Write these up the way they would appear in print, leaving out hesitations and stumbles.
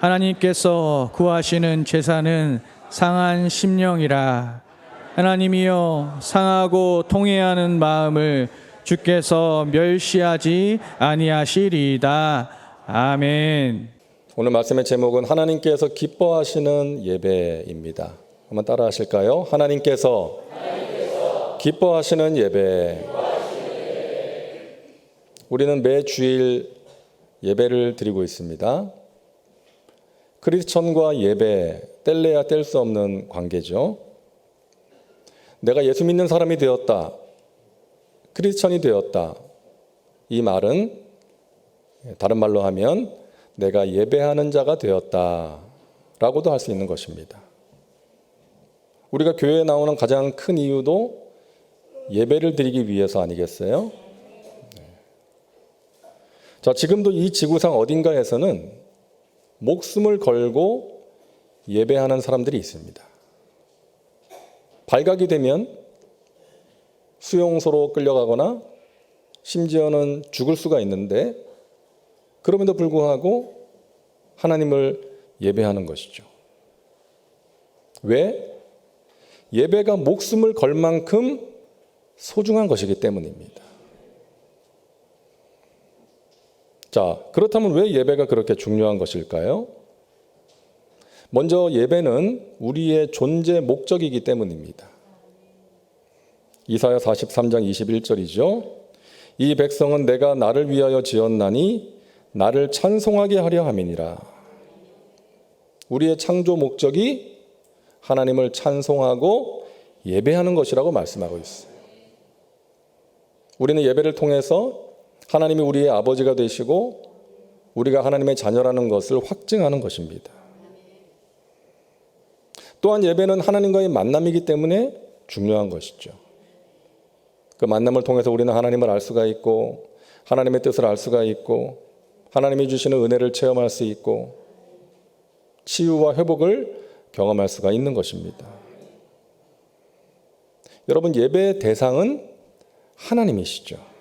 하나님께서 구하시는 제사는 상한 심령이라. 하나님이여, 상하고 통회하는 마음을 주께서 멸시하지 아니하시리이다. 아멘. 오늘 말씀의 제목은 하나님께서 기뻐하시는 예배입니다. 한번 따라 하실까요? 하나님께서 기뻐하시는 예배. 우리는 매 주일 예배를 드리고 있습니다. 크리스천과 예배, 뗄래야 뗄 수 없는 관계죠. 내가 예수 믿는 사람이 되었다, 크리스천이 되었다, 이 말은 다른 말로 하면 내가 예배하는 자가 되었다 라고도 할 수 있는 것입니다. 우리가 교회에 나오는 가장 큰 이유도 예배를 드리기 위해서 아니겠어요? 자, 지금도 이 지구상 어딘가에서는 목숨을 걸고 예배하는 사람들이 있습니다. 발각이 되면 수용소로 끌려가거나 심지어는 죽을 수가 있는데, 그럼에도 불구하고 하나님을 예배하는 것이죠. 왜? 예배가 목숨을 걸 만큼 소중한 것이기 때문입니다. 자, 그렇다면 왜 예배가 그렇게 중요한 것일까요? 먼저 예배는 우리의 존재 목적이기 때문입니다. 이사야 43장 21절이죠. 이 백성은 내가 나를 위하여 지었나니 나를 찬송하게 하려 함이니라. 우리의 창조 목적이 하나님을 찬송하고 예배하는 것이라고 말씀하고 있어요. 우리는 예배를 통해서 하나님이 우리의 아버지가 되시고 우리가 하나님의 자녀라는 것을 확증하는 것입니다. 또한 예배는 하나님과의 만남이기 때문에 중요한 것이죠. 그 만남을 통해서 우리는 하나님을 알 수가 있고, 하나님의 뜻을 알 수가 있고, 하나님이 주시는 은혜를 체험할 수 있고, 치유와 회복을 경험할 수가 있는 것입니다. 여러분, 예배의 대상은 하나님이시죠.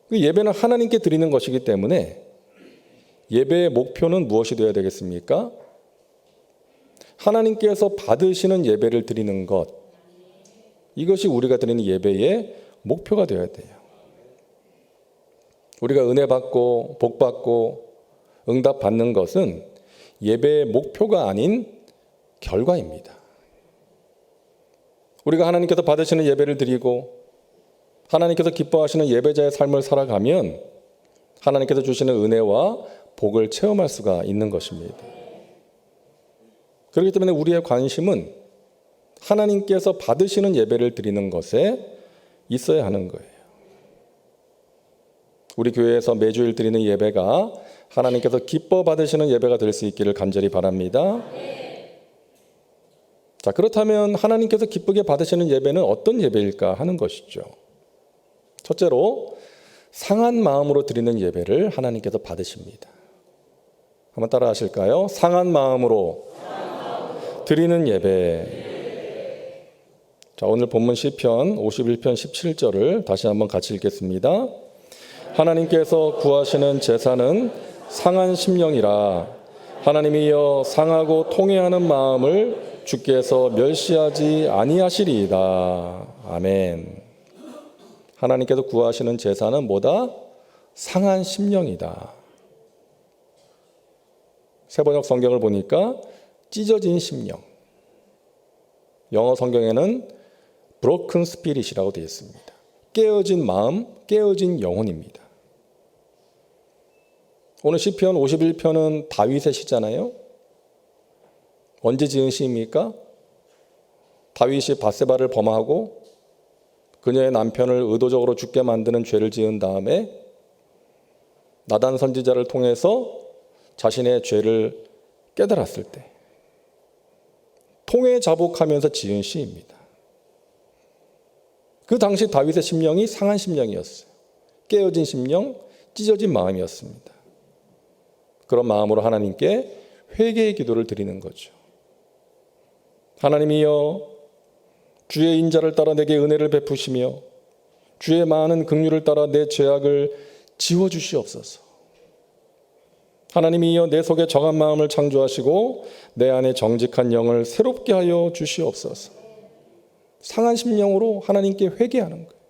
그 예배는 하나님께 드리는 것이기 때문에 예배의 목표는 무엇이 되어야 되겠습니까? 하나님께서 받으시는 예배를 드리는 것, 이것이 우리가 드리는 예배의 목표가 되어야 돼요. 우리가 은혜 받고 복 받고 응답 받는 것은 예배의 목표가 아닌 결과입니다. 우리가 하나님께서 받으시는 예배를 드리고 하나님께서 기뻐하시는 예배자의 삶을 살아가면 하나님께서 주시는 은혜와 복을 체험할 수가 있는 것입니다. 그렇기 때문에 우리의 관심은 하나님께서 받으시는 예배를 드리는 것에 있어야 하는 거예요. 우리 교회에서 매주일 드리는 예배가 하나님께서 기뻐 받으시는 예배가 될 수 있기를 간절히 바랍니다. 자, 그렇다면 하나님께서 기쁘게 받으시는 예배는 어떤 예배일까 하는 것이죠. 첫째로, 상한 마음으로 드리는 예배를 하나님께서 받으십니다. 한번 따라 하실까요? 상한 마음으로 드리는 예배. 자, 오늘 본문 시편 51편 17절을 다시 한번 같이 읽겠습니다. 하나님께서 구하시는 제사는 상한 심령이라. 하나님이여, 상하고 통회하는 마음을 주께서 멸시하지 아니하시리이다. 아멘. 하나님께서 구하시는 제사는 뭐다? 상한 심령이다. 세번역 성경을 보니까 찢어진 심령, 영어 성경에는 broken spirit이라고 되어 있습니다. 깨어진 마음, 깨어진 영혼입니다. 오늘 시편 51편은 다윗의 시잖아요. 언제 지은 시입니까? 다윗이 밧세바를 범하고 그녀의 남편을 의도적으로 죽게 만드는 죄를 지은 다음에 나단 선지자를 통해서 자신의 죄를 깨달았을 때 통회 자복하면서 지은 시입니다. 그 당시 다윗의 심령이 상한 심령이었어요. 깨어진 심령, 찢어진 마음이었습니다. 그런 마음으로 하나님께 회개의 기도를 드리는 거죠. 하나님이여, 주의 인자를 따라 내게 은혜를 베푸시며 주의 많은 긍휼을 따라 내 죄악을 지워주시옵소서. 하나님이 이어 내 속에 정한 마음을 창조하시고 내 안에 정직한 영을 새롭게 하여 주시옵소서. 상한 심령으로 하나님께 회개하는 거예요.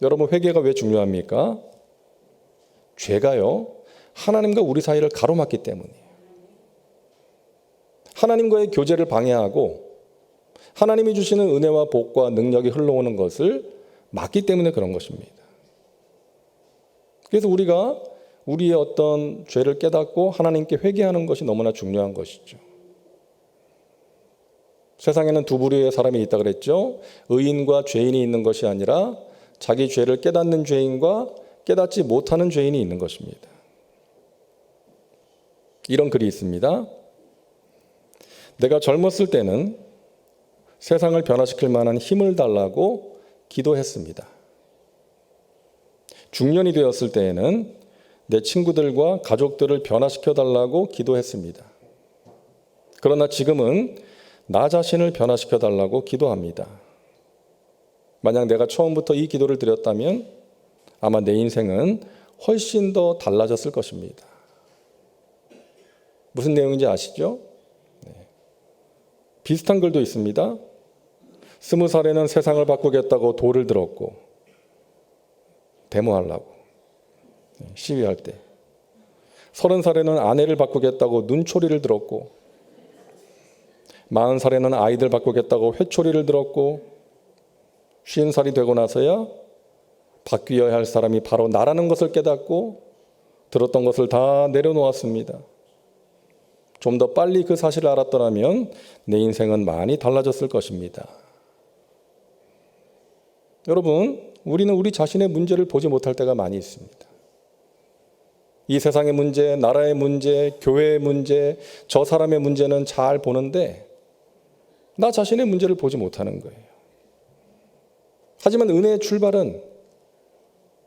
여러분, 회개가 왜 중요합니까? 죄가요, 하나님과 우리 사이를 가로막기 때문이에요. 하나님과의 교제를 방해하고 하나님이 주시는 은혜와 복과 능력이 흘러오는 것을 막기 때문에 그런 것입니다. 그래서 우리가 우리의 어떤 죄를 깨닫고 하나님께 회개하는 것이 너무나 중요한 것이죠. 세상에는 두 부류의 사람이 있다 그랬죠. 의인과 죄인이 있는 것이 아니라 자기 죄를 깨닫는 죄인과 깨닫지 못하는 죄인이 있는 것입니다. 이런 글이 있습니다. 내가 젊었을 때는 세상을 변화시킬 만한 힘을 달라고 기도했습니다. 중년이 되었을 때에는 내 친구들과 가족들을 변화시켜 달라고 기도했습니다. 그러나 지금은 나 자신을 변화시켜 달라고 기도합니다. 만약 내가 처음부터 이 기도를 드렸다면 아마 내 인생은 훨씬 더 달라졌을 것입니다. 무슨 내용인지 아시죠? 네. 비슷한 글도 있습니다. 20살에는 세상을 바꾸겠다고 돌을 들었고 데모하려고 시위할 때, 30살에는 아내를 바꾸겠다고 눈초리를 들었고 40살에는 아이들 바꾸겠다고 회초리를 들었고 50살이 되고 나서야 바뀌어야 할 사람이 바로 나라는 것을 깨닫고 들었던 것을 다 내려놓았습니다. 좀 더 빨리 그 사실을 알았더라면 내 인생은 많이 달라졌을 것입니다. 여러분, 우리는 우리 자신의 문제를 보지 못할 때가 많이 있습니다. 이 세상의 문제, 나라의 문제, 교회의 문제, 저 사람의 문제는 잘 보는데 나 자신의 문제를 보지 못하는 거예요. 하지만 은혜의 출발은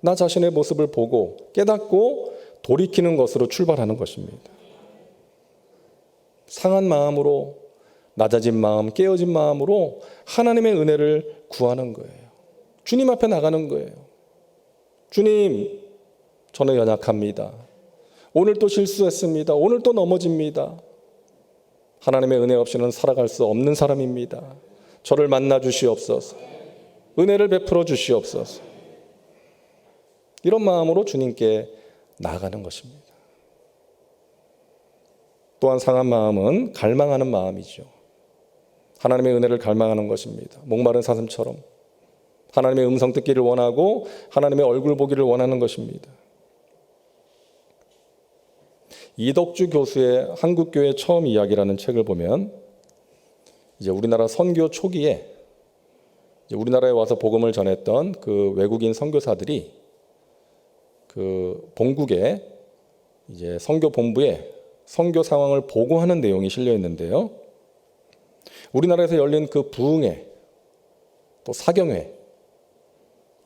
나 자신의 모습을 보고 깨닫고 돌이키는 것으로 출발하는 것입니다. 상한 마음으로, 낮아진 마음, 깨어진 마음으로 하나님의 은혜를 구하는 거예요. 주님 앞에 나가는 거예요. 주님, 저는 연약합니다. 오늘 또 실수했습니다. 오늘 또 넘어집니다. 하나님의 은혜 없이는 살아갈 수 없는 사람입니다. 저를 만나 주시옵소서. 은혜를 베풀어 주시옵소서. 이런 마음으로 주님께 나아가는 것입니다. 또한 상한 마음은 갈망하는 마음이죠. 하나님의 은혜를 갈망하는 것입니다. 목마른 사슴처럼 하나님의 음성 듣기를 원하고 하나님의 얼굴 보기를 원하는 것입니다. 이덕주 교수의 한국교회 처음 이야기라는 책을 보면 이제 우리나라 선교 초기에 이제 우리나라에 와서 복음을 전했던 그 외국인 선교사들이 그 본국의 이제 선교 본부에 선교 상황을 보고하는 내용이 실려 있는데요. 우리나라에서 열린 그 부흥회, 또 사경회,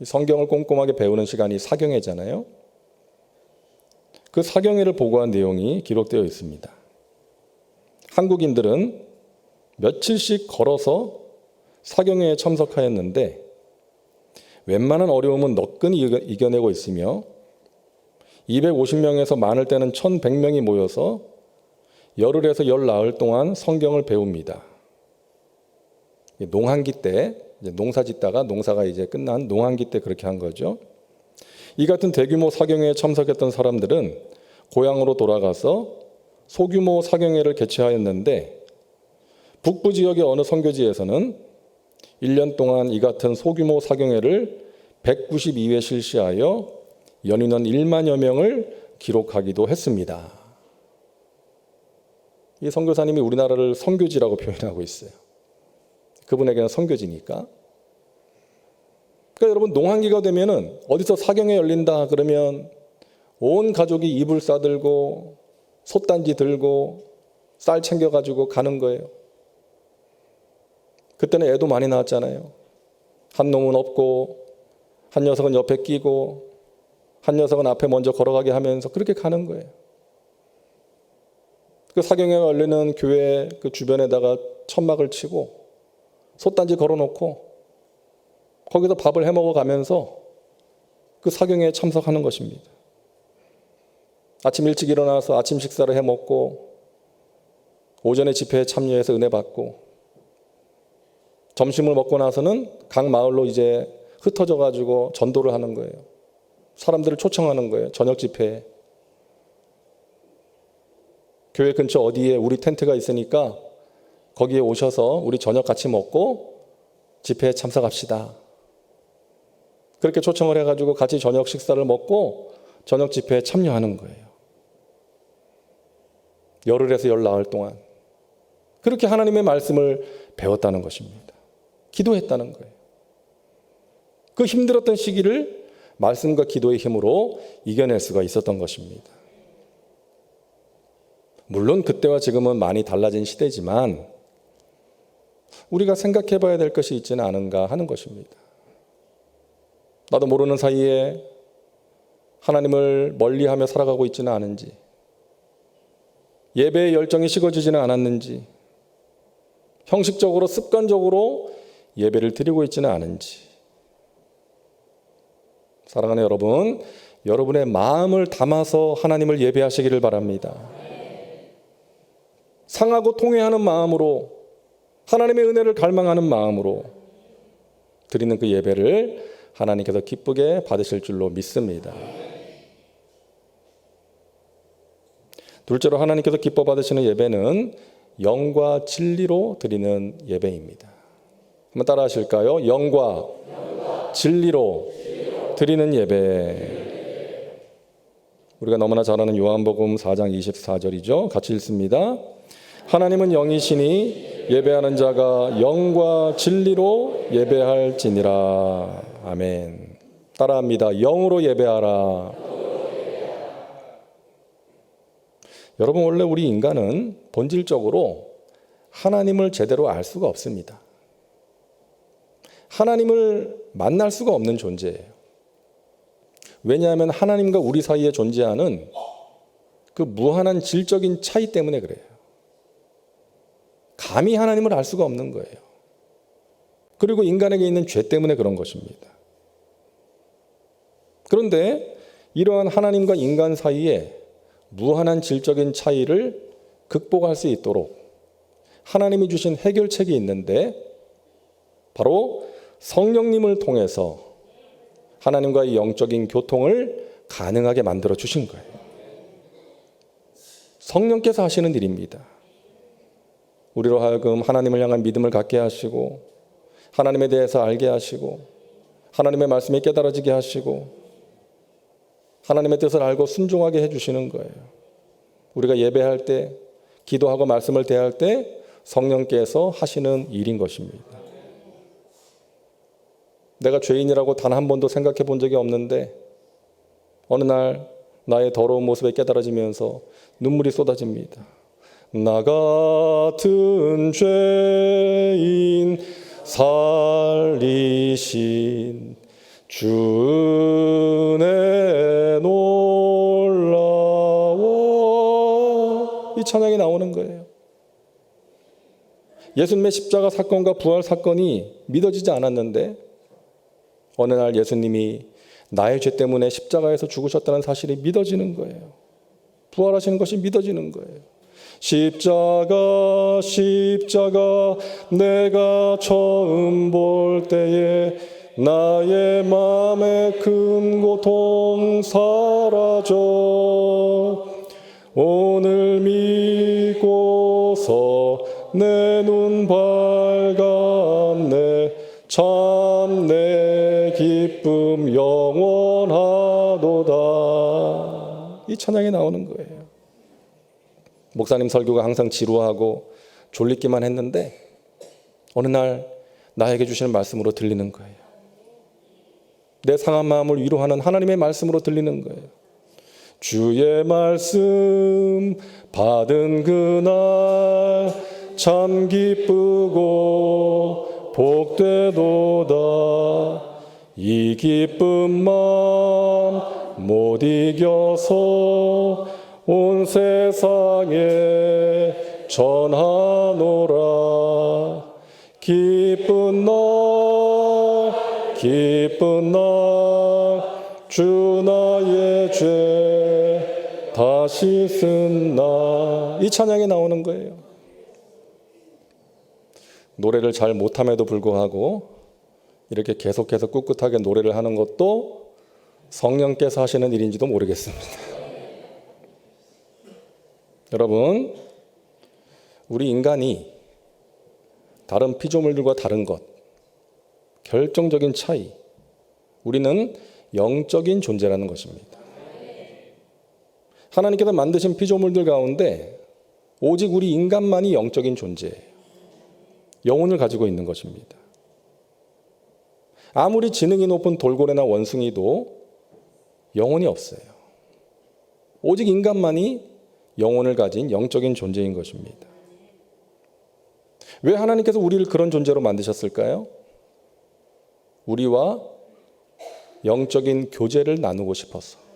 성경을 꼼꼼하게 배우는 시간이 사경회잖아요. 그 사경회를 보고한 내용이 기록되어 있습니다. 한국인들은 며칠씩 걸어서 사경회에 참석하였는데 웬만한 어려움은 너끈히 이겨내고 있으며 250명에서 많을 때는 1100명이 모여서 열흘에서 열나흘 동안 성경을 배웁니다. 농한기 때 이제 농사 짓다가 농사가 이제 끝난 농한기 때 그렇게 한 거죠. 이 같은 대규모 사경회에 참석했던 사람들은 고향으로 돌아가서 소규모 사경회를 개최하였는데 북부 지역의 어느 선교지에서는 1년 동안 이 같은 소규모 사경회를 192회 실시하여 연인원 1만여 명을 기록하기도 했습니다. 이 선교사님이 우리나라를 선교지라고 표현하고 있어요. 그분에게는 선교지니까. 그러니까 여러분, 농한기가 되면은 어디서 사경회 열린다 그러면 온 가족이 이불 싸들고 솥단지 들고 쌀 챙겨가지고 가는 거예요. 그때는 애도 많이 낳았잖아요. 한 놈은 없고 한 녀석은 옆에 끼고 한 녀석은 앞에 먼저 걸어가게 하면서 그렇게 가는 거예요. 그 사경회가 열리는 교회 그 주변에다가 천막을 치고 솥단지 걸어놓고 거기서 밥을 해먹어 가면서 그 사경회에 참석하는 것입니다. 아침 일찍 일어나서 아침 식사를 해 먹고 오전에 집회에 참여해서 은혜 받고 점심을 먹고 나서는 각 마을로 이제 흩어져 가지고 전도를 하는 거예요. 사람들을 초청하는 거예요. 저녁 집회에. 교회 근처 어디에 우리 텐트가 있으니까 거기에 오셔서 우리 저녁 같이 먹고 집회에 참석합시다. 그렇게 초청을 해가지고 같이 저녁 식사를 먹고 저녁 집회에 참여하는 거예요. 열흘에서 열나흘 동안. 그렇게 하나님의 말씀을 배웠다는 것입니다. 기도했다는 거예요. 그 힘들었던 시기를 말씀과 기도의 힘으로 이겨낼 수가 있었던 것입니다. 물론 그때와 지금은 많이 달라진 시대지만 우리가 생각해 봐야 될 것이 있지는 않은가 하는 것입니다. 나도 모르는 사이에 하나님을 멀리하며 살아가고 있지는 않은지, 예배의 열정이 식어지지는 않았는지, 형식적으로 습관적으로 예배를 드리고 있지는 않은지. 사랑하는 여러분, 여러분의 마음을 담아서 하나님을 예배하시기를 바랍니다. 상하고 통회하는 마음으로, 하나님의 은혜를 갈망하는 마음으로 드리는 그 예배를 하나님께서 기쁘게 받으실 줄로 믿습니다. 둘째로 하나님께서 기뻐 받으시는 예배는 영과 진리로 드리는 예배입니다. 한번 따라 하실까요? 영과 진리로 드리는 예배. 우리가 너무나 잘 아는 요한복음 4장 24절이죠. 같이 읽습니다. 하나님은 영이시니 예배하는 자가 영과 진리로 예배할지니라. 아멘. 따라합니다. 영으로 예배하라. 여러분, 원래 우리 인간은 본질적으로 하나님을 제대로 알 수가 없습니다. 하나님을 만날 수가 없는 존재예요. 왜냐하면 하나님과 우리 사이에 존재하는 그 무한한 질적인 차이 때문에 그래요. 감히 하나님을 알 수가 없는 거예요. 그리고 인간에게 있는 죄 때문에 그런 것입니다. 그런데 이러한 하나님과 인간 사이에 무한한 질적인 차이를 극복할 수 있도록 하나님이 주신 해결책이 있는데 바로 성령님을 통해서 하나님과의 영적인 교통을 가능하게 만들어 주신 거예요. 성령께서 하시는 일입니다. 우리로 하여금 하나님을 향한 믿음을 갖게 하시고 하나님에 대해서 알게 하시고 하나님의 말씀이 깨달아지게 하시고 하나님의 뜻을 알고 순종하게 해주시는 거예요. 우리가 예배할 때, 기도하고 말씀을 대할 때 성령께서 하시는 일인 것입니다. 내가 죄인이라고 단 한 번도 생각해 본 적이 없는데 어느 날 나의 더러운 모습에 깨달아지면서 눈물이 쏟아집니다. 나 같은 죄인 살리신 주 은혜 놀라워. 이 찬양이 나오는 거예요. 예수님의 십자가 사건과 부활 사건이 믿어지지 않았는데 어느 날 예수님이 나의 죄 때문에 십자가에서 죽으셨다는 사실이 믿어지는 거예요. 부활하시는 것이 믿어지는 거예요. 십자가 내가 처음 볼 때에 나의 마음의 큰 고통 사라져 오늘 믿고서 내 눈 밝았네 참 내 기쁨 영원하도다. 이 찬양이 나오는 거예요. 목사님 설교가 항상 지루하고 졸리기만 했는데 어느 날 나에게 주시는 말씀으로 들리는 거예요. 내 상한 마음을 위로하는 하나님의 말씀으로 들리는 거예요. 주의 말씀 받은 그날 참 기쁘고 복되도다. 이 기쁜 마음 못 이겨서 온 세상에 전하노라. 기쁜 날 주 나의 죄 다시 쓴 나. 이 찬양이 나오는 거예요. 노래를 잘 못함에도 불구하고 이렇게 계속해서 꿋꿋하게 노래를 하는 것도 성령께서 하시는 일인지도 모르겠습니다. 여러분, 우리 인간이 다른 피조물들과 다른 것, 결정적인 차이, 우리는 영적인 존재라는 것입니다. 하나님께서 만드신 피조물들 가운데 오직 우리 인간만이 영적인 존재예요. 영혼을 가지고 있는 것입니다. 아무리 지능이 높은 돌고래나 원숭이도 영혼이 없어요. 오직 인간만이 영혼을 가진 영적인 존재인 것입니다. 왜 하나님께서 우리를 그런 존재로 만드셨을까요? 우리와 영적인 교제를 나누고 싶어서.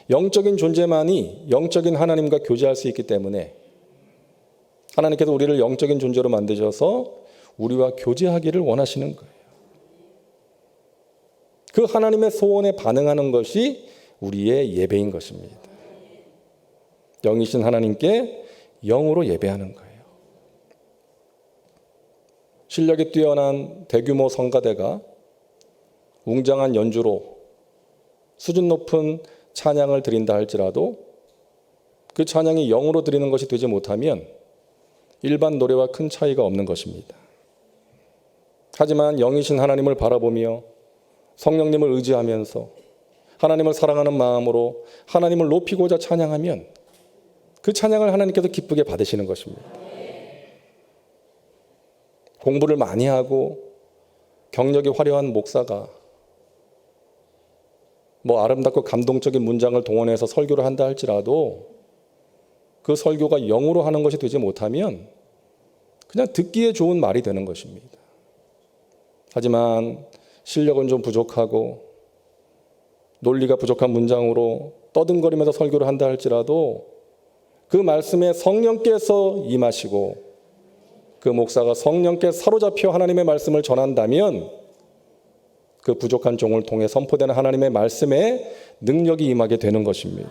영적인 존재만이 영적인 하나님과 교제할 수 있기 때문에 하나님께서 우리를 영적인 존재로 만드셔서 우리와 교제하기를 원하시는 거예요. 그 하나님의 소원에 반응하는 것이 우리의 예배인 것입니다. 영이신 하나님께 영으로 예배하는 거예요. 실력이 뛰어난 대규모 성가대가 웅장한 연주로 수준 높은 찬양을 드린다 할지라도 그 찬양이 영으로 드리는 것이 되지 못하면 일반 노래와 큰 차이가 없는 것입니다. 하지만 영이신 하나님을 바라보며 성령님을 의지하면서 하나님을 사랑하는 마음으로 하나님을 높이고자 찬양하면 그 찬양을 하나님께서 기쁘게 받으시는 것입니다. 공부를 많이 하고 경력이 화려한 목사가 아름답고 감동적인 문장을 동원해서 설교를 한다 할지라도 그 설교가 영으로 하는 것이 되지 못하면 그냥 듣기에 좋은 말이 되는 것입니다. 하지만 실력은 좀 부족하고 논리가 부족한 문장으로 떠듬거리면서 설교를 한다 할지라도 그 말씀에 성령께서 임하시고 그 목사가 성령께 사로잡혀 하나님의 말씀을 전한다면 그 부족한 종을 통해 선포되는 하나님의 말씀에 능력이 임하게 되는 것입니다.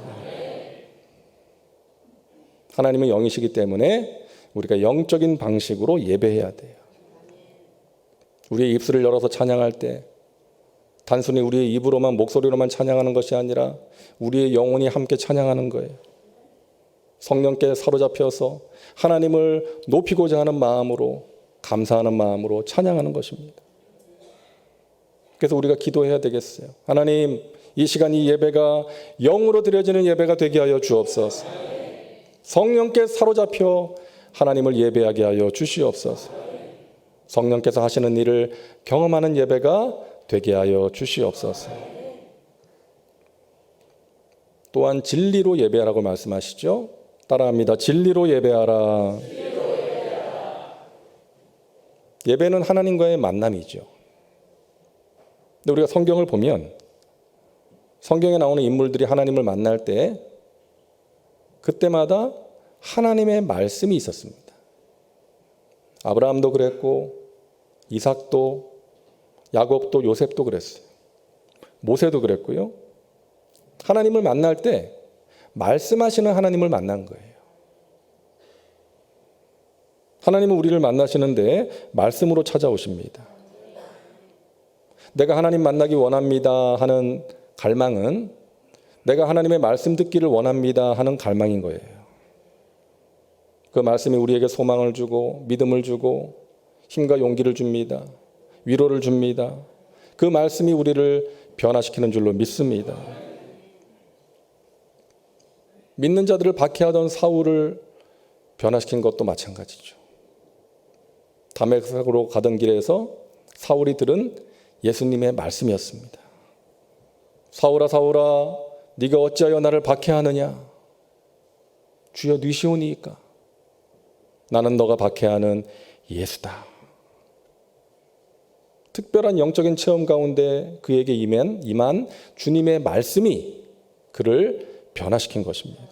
하나님은 영이시기 때문에 우리가 영적인 방식으로 예배해야 돼요. 우리의 입술을 열어서 찬양할 때 단순히 우리의 입으로만 목소리로만 찬양하는 것이 아니라 우리의 영혼이 함께 찬양하는 거예요. 성령께 사로잡혀서 하나님을 높이고자 하는 마음으로 감사하는 마음으로 찬양하는 것입니다. 그래서 우리가 기도해야 되겠어요. 하나님, 이 시간 이 예배가 영으로 드려지는 예배가 되게 하여 주옵소서. 성령께 사로잡혀 하나님을 예배하게 하여 주시옵소서. 성령께서 하시는 일을 경험하는 예배가 되게 하여 주시옵소서. 또한 진리로 예배하라고 말씀하시죠. 따라합니다. 진리로 예배하라. 예배는 하나님과의 만남이죠. 근데 우리가 성경을 보면 성경에 나오는 인물들이 하나님을 만날 때 그때마다 하나님의 말씀이 있었습니다. 아브라함도 그랬고 이삭도 야곱도 요셉도 그랬어요. 모세도 그랬고요. 하나님을 만날 때 말씀하시는 하나님을 만난 거예요. 하나님은 우리를 만나시는데 말씀으로 찾아오십니다. 내가 하나님 만나기 원합니다 하는 갈망은 내가 하나님의 말씀 듣기를 원합니다 하는 갈망인 거예요. 그 말씀이 우리에게 소망을 주고 믿음을 주고 힘과 용기를 줍니다. 위로를 줍니다. 그 말씀이 우리를 변화시키는 줄로 믿습니다. 믿는 자들을 박해하던 사울을 변화시킨 것도 마찬가지죠. 다메섹으로 가던 길에서 사울이 들은 예수님의 말씀이었습니다. 사울아 사울아 네가 어찌하여 나를 박해하느냐. 주여 니시오니이까. 나는 너가 박해하는 예수다. 특별한 영적인 체험 가운데 그에게 임한 주님의 말씀이 그를 변화시킨 것입니다.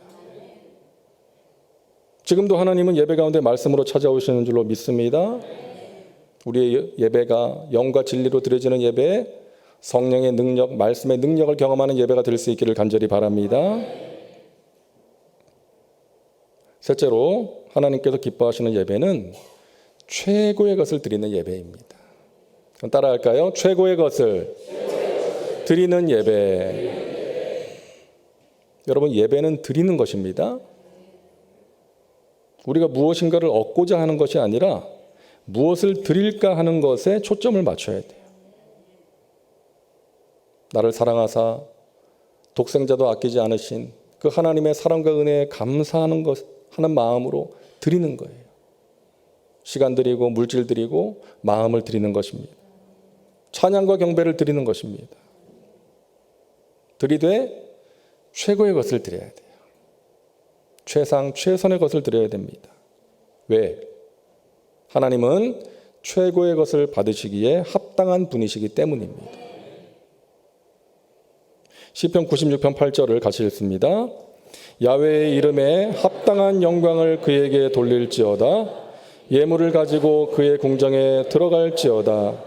지금도 하나님은 예배 가운데 말씀으로 찾아오시는 줄로 믿습니다. 우리의 예배가 영과 진리로 드려지는 예배, 성령의 능력, 말씀의 능력을 경험하는 예배가 될 수 있기를 간절히 바랍니다. 셋째로 하나님께서 기뻐하시는 예배는 최고의 것을 드리는 예배입니다. 따라할까요? 최고의 것을 드리는 예배. 여러분, 예배는 드리는 것입니다. 우리가 무엇인가를 얻고자 하는 것이 아니라 무엇을 드릴까 하는 것에 초점을 맞춰야 돼요. 나를 사랑하사 독생자도 아끼지 않으신 그 하나님의 사랑과 은혜에 감사하는 것 하는 마음으로 드리는 거예요. 시간 드리고 물질 드리고 마음을 드리는 것입니다. 찬양과 경배를 드리는 것입니다. 드리되 최고의 것을 드려야 돼요. 최상 최선의 것을 드려야 됩니다. 왜? 하나님은 최고의 것을 받으시기에 합당한 분이시기 때문입니다. 시편 96편 8절을 같이 읽습니다. 야훼의 이름에 합당한 영광을 그에게 돌릴지어다. 예물을 가지고 그의 궁정에 들어갈지어다.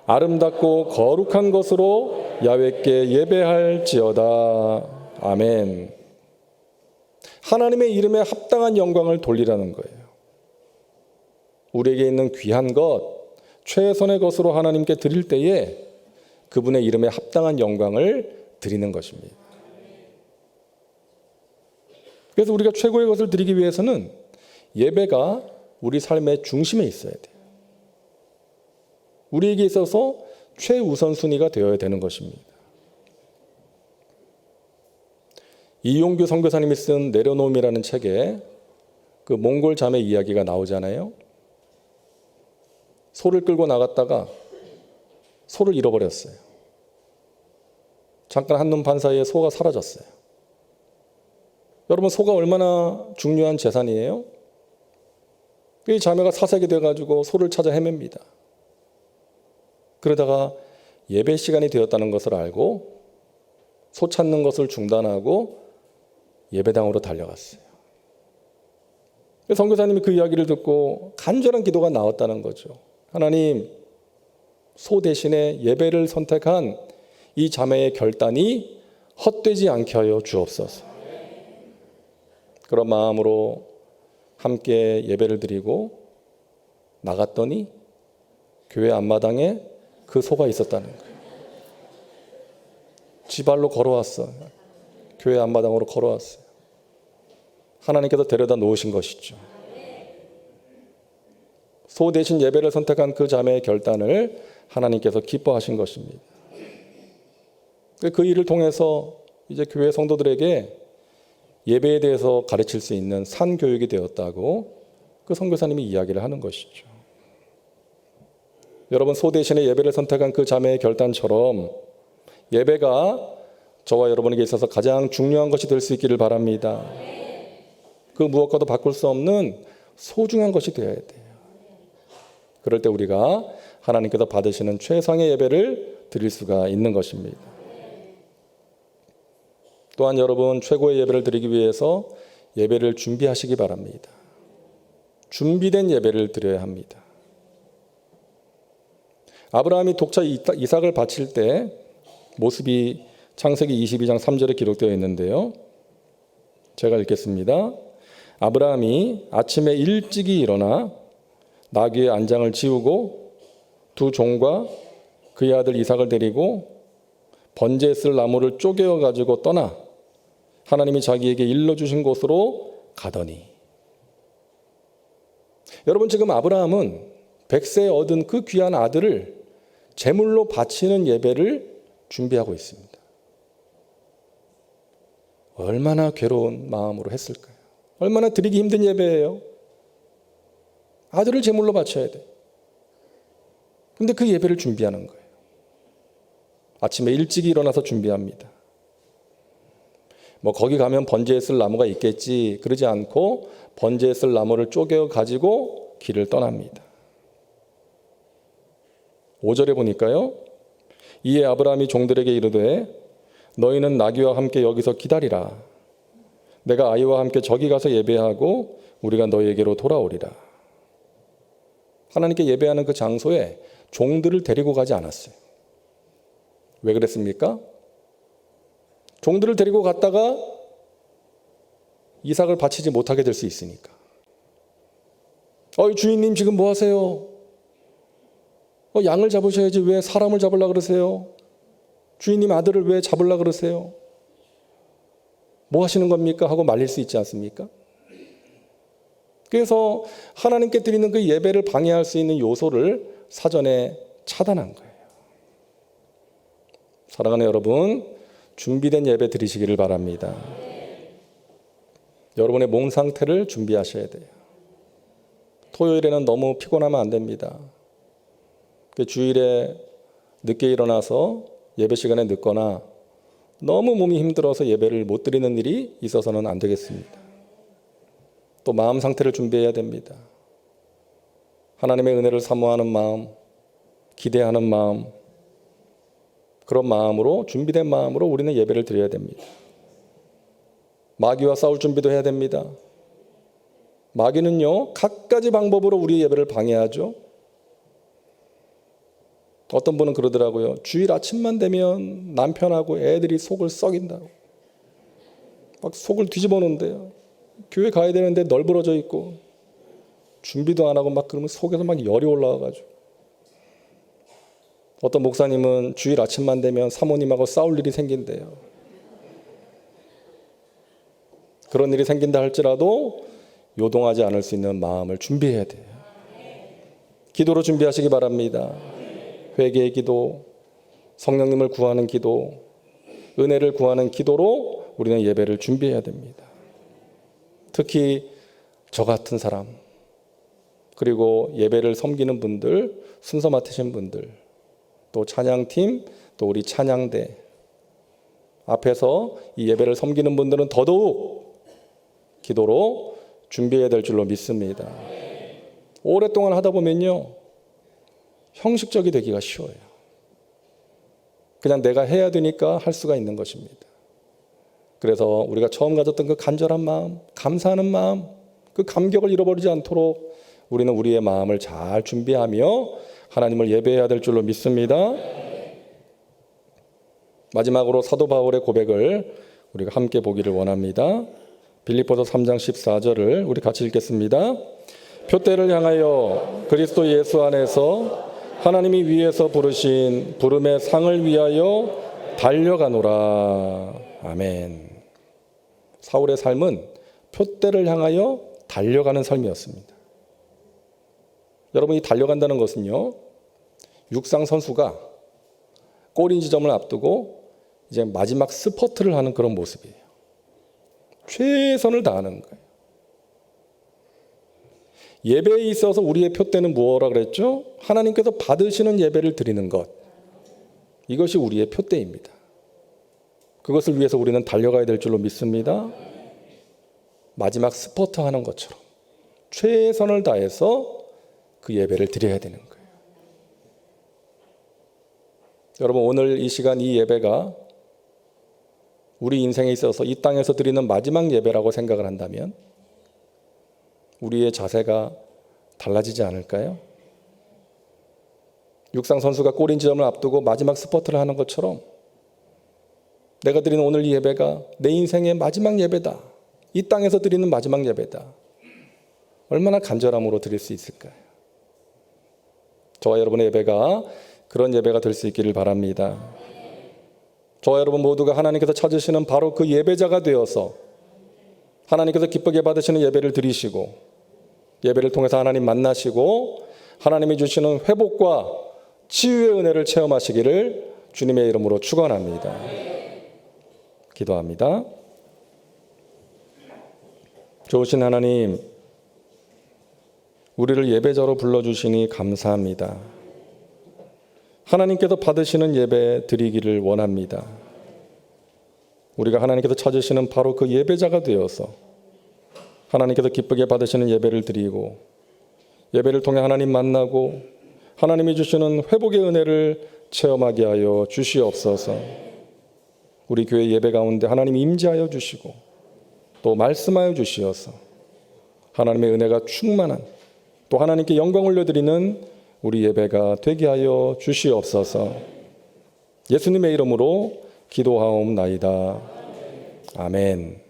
아름답고 거룩한 것으로 야훼께 예배할지어다. 아멘. 하나님의 이름에 합당한 영광을 돌리라는 거예요. 우리에게 있는 귀한 것, 최선의 것으로 하나님께 드릴 때에 그분의 이름에 합당한 영광을 드리는 것입니다. 그래서 우리가 최고의 것을 드리기 위해서는 예배가 우리 삶의 중심에 있어야 돼요. 우리에게 있어서 최우선순위가 되어야 되는 것입니다. 이용규 선교사님이 쓴 내려놓음이라는 책에 그 몽골 자매 이야기가 나오잖아요. 소를 끌고 나갔다가 소를 잃어버렸어요. 잠깐 한눈 판 사이에 소가 사라졌어요. 여러분, 소가 얼마나 중요한 재산이에요? 이 자매가 사색이 돼가지고 소를 찾아 헤맵니다. 그러다가 예배 시간이 되었다는 것을 알고 소 찾는 것을 중단하고 예배당으로 달려갔어요. 선교사님이 그 이야기를 듣고 간절한 기도가 나왔다는 거죠. 하나님, 소 대신에 예배를 선택한 이 자매의 결단이 헛되지 않게 하여 주옵소서. 그런 마음으로 함께 예배를 드리고 나갔더니 교회 앞마당에 그 소가 있었다는 거예요. 지발로 걸어왔어. 교회 앞마당으로 걸어왔어요. 하나님께서 데려다 놓으신 것이죠. 소 대신 예배를 선택한 그 자매의 결단을 하나님께서 기뻐하신 것입니다. 그 일을 통해서 이제 교회 성도들에게 예배에 대해서 가르칠 수 있는 산교육이 되었다고 그 선교사님이 이야기를 하는 것이죠. 여러분, 소 대신에 예배를 선택한 그 자매의 결단처럼 예배가 저와 여러분에게 있어서 가장 중요한 것이 될 수 있기를 바랍니다. 그 무엇과도 바꿀 수 없는 소중한 것이 되어야 돼요. 그럴 때 우리가 하나님께서 받으시는 최상의 예배를 드릴 수가 있는 것입니다. 또한 여러분, 최고의 예배를 드리기 위해서 예배를 준비하시기 바랍니다. 준비된 예배를 드려야 합니다. 아브라함이 독자 이삭을 바칠 때 모습이 창세기 22장 3절에 기록되어 있는데요. 제가 읽겠습니다. 아브라함이 아침에 일찍이 일어나 나귀의 안장을 지우고 두 종과 그의 아들 이삭을 데리고 번제에 쓸 나무를 쪼개어 가지고 떠나 하나님이 자기에게 일러주신 곳으로 가더니. 여러분, 지금 아브라함은 100세에 얻은 그 귀한 아들을 제물로 바치는 예배를 준비하고 있습니다. 얼마나 괴로운 마음으로 했을까요? 얼마나 드리기 힘든 예배예요. 아들을 제물로 바쳐야 돼. 근데 그 예배를 준비하는 거예요. 아침에 일찍 일어나서 준비합니다. 거기 가면 번제에 쓸 나무가 있겠지 그러지 않고 번제에 쓸 나무를 쪼개어 가지고 길을 떠납니다. 5절에 보니까요. 이에 아브라함이 종들에게 이르되 너희는 나귀와 함께 여기서 기다리라. 내가 아이와 함께 저기 가서 예배하고 우리가 너희에게로 돌아오리라. 하나님께 예배하는 그 장소에 종들을 데리고 가지 않았어요. 왜 그랬습니까? 종들을 데리고 갔다가 이삭을 바치지 못하게 될 수 있으니까. 주인님 지금 뭐 하세요? 양을 잡으셔야지 왜 사람을 잡으려고 그러세요? 주인님 아들을 왜 잡으려고 그러세요? 뭐 하시는 겁니까? 하고 말릴 수 있지 않습니까? 그래서 하나님께 드리는 그 예배를 방해할 수 있는 요소를 사전에 차단한 거예요. 사랑하는 여러분, 준비된 예배 드리시기를 바랍니다. 여러분의 몸 상태를 준비하셔야 돼요. 토요일에는 너무 피곤하면 안 됩니다. 주일에 늦게 일어나서 예배 시간에 늦거나 너무 몸이 힘들어서 예배를 못 드리는 일이 있어서는 안 되겠습니다. 또 마음 상태를 준비해야 됩니다. 하나님의 은혜를 사모하는 마음, 기대하는 마음, 그런 마음으로, 준비된 마음으로 우리는 예배를 드려야 됩니다. 마귀와 싸울 준비도 해야 됩니다. 마귀는요, 갖가지 방법으로 우리 예배를 방해하죠. 어떤 분은 그러더라고요. 주일 아침만 되면 남편하고 애들이 속을 썩인다고. 막 속을 뒤집어 놓는데요. 교회 가야 되는데 널브러져 있고 준비도 안 하고 막 그러면 속에서 막 열이 올라와가지고. 어떤 목사님은 주일 아침만 되면 사모님하고 싸울 일이 생긴대요. 그런 일이 생긴다 할지라도 요동하지 않을 수 있는 마음을 준비해야 돼요. 기도로 준비하시기 바랍니다. 회개의 기도, 성령님을 구하는 기도, 은혜를 구하는 기도로 우리는 예배를 준비해야 됩니다. 특히 저 같은 사람, 그리고 예배를 섬기는 분들, 순서 맡으신 분들, 또 찬양팀, 또 우리 찬양대 앞에서 이 예배를 섬기는 분들은 더더욱 기도로 준비해야 될 줄로 믿습니다. 오랫동안 하다 보면요, 형식적이 되기가 쉬워요. 그냥 내가 해야 되니까 할 수가 있는 것입니다. 그래서 우리가 처음 가졌던 그 간절한 마음, 감사하는 마음, 그 감격을 잃어버리지 않도록 우리는 우리의 마음을 잘 준비하며 하나님을 예배해야 될 줄로 믿습니다. 마지막으로 사도 바울의 고백을 우리가 함께 보기를 원합니다. 빌립보서 3장 14절을 우리 같이 읽겠습니다. 표대를 향하여 그리스도 예수 안에서 하나님이 위에서 부르신 부름의 상을 위하여 달려가노라. 아멘. 사울의 삶은 표대를 향하여 달려가는 삶이었습니다. 여러분, 이 달려간다는 것은요, 육상 선수가 골인 지점을 앞두고 이제 마지막 스퍼트를 하는 그런 모습이에요. 최선을 다하는 거예요. 예배에 있어서 우리의 표대는 무엇이라 그랬죠? 하나님께서 받으시는 예배를 드리는 것. 이것이 우리의 표대입니다. 그것을 위해서 우리는 달려가야 될 줄로 믿습니다. 마지막 스퍼트 하는 것처럼 최선을 다해서 그 예배를 드려야 되는 거예요. 여러분, 오늘 이 시간 이 예배가 우리 인생에 있어서 이 땅에서 드리는 마지막 예배라고 생각을 한다면 우리의 자세가 달라지지 않을까요? 육상 선수가 골인 지점을 앞두고 마지막 스퍼트를 하는 것처럼 내가 드리는 오늘 이 예배가 내 인생의 마지막 예배다. 이 땅에서 드리는 마지막 예배다. 얼마나 간절함으로 드릴 수 있을까요? 저와 여러분의 예배가 그런 예배가 될 수 있기를 바랍니다. 저와 여러분 모두가 하나님께서 찾으시는 바로 그 예배자가 되어서 하나님께서 기쁘게 받으시는 예배를 드리시고 예배를 통해서 하나님 만나시고 하나님이 주시는 회복과 치유의 은혜를 체험하시기를 주님의 이름으로 축원합니다. 기도합니다. 좋으신 하나님, 우리를 예배자로 불러주시니 감사합니다. 하나님께서 받으시는 예배 드리기를 원합니다. 우리가 하나님께서 찾으시는 바로 그 예배자가 되어서 하나님께서 기쁘게 받으시는 예배를 드리고 예배를 통해 하나님 만나고 하나님이 주시는 회복의 은혜를 체험하게 하여 주시옵소서. 우리 교회 예배 가운데 하나님 임재하여 주시고 또 말씀하여 주시어서 하나님의 은혜가 충만한 또 하나님께 영광 올려드리는 우리 예배가 되게 하여 주시옵소서. 예수님의 이름으로 기도하옵나이다. 아멘.